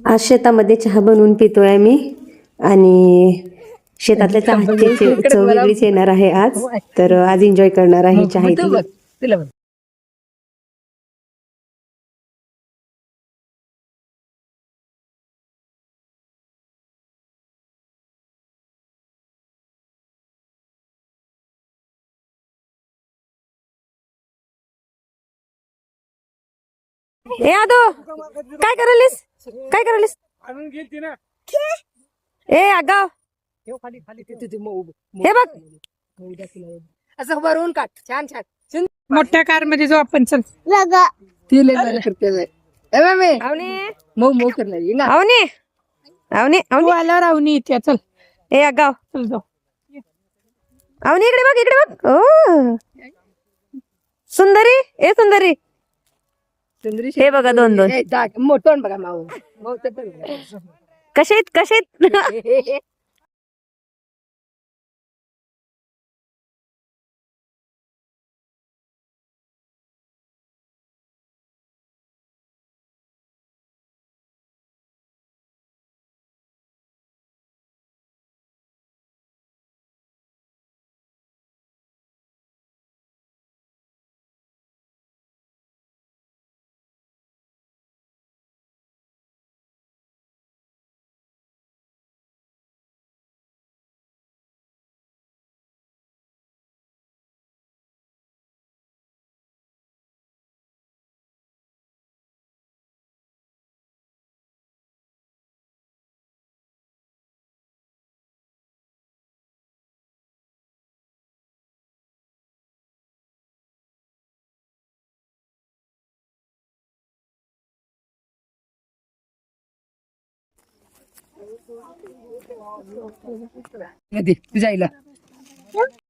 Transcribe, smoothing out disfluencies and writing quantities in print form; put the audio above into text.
आज शेतामध्ये चहा बनवून पितोय आम्ही आणि शेतातल्या चहाची चव वेगळीच येणार आहे आज. तर आज एन्जॉय करणार आहे चहा इथे. ए आदो काय करायलीस काय करायलीस ए आगाव हे बघ असं भरून काट छान छान मोठ्या कार मध्ये जो आपण चल रावणी इथे चल. ए आगाव चल जाऊ. अवनी इकडे बघ ओ सुंदरी ए सुंदरी हे बघा दोन मोठं बघा माऊ कसे तुझ्या आईला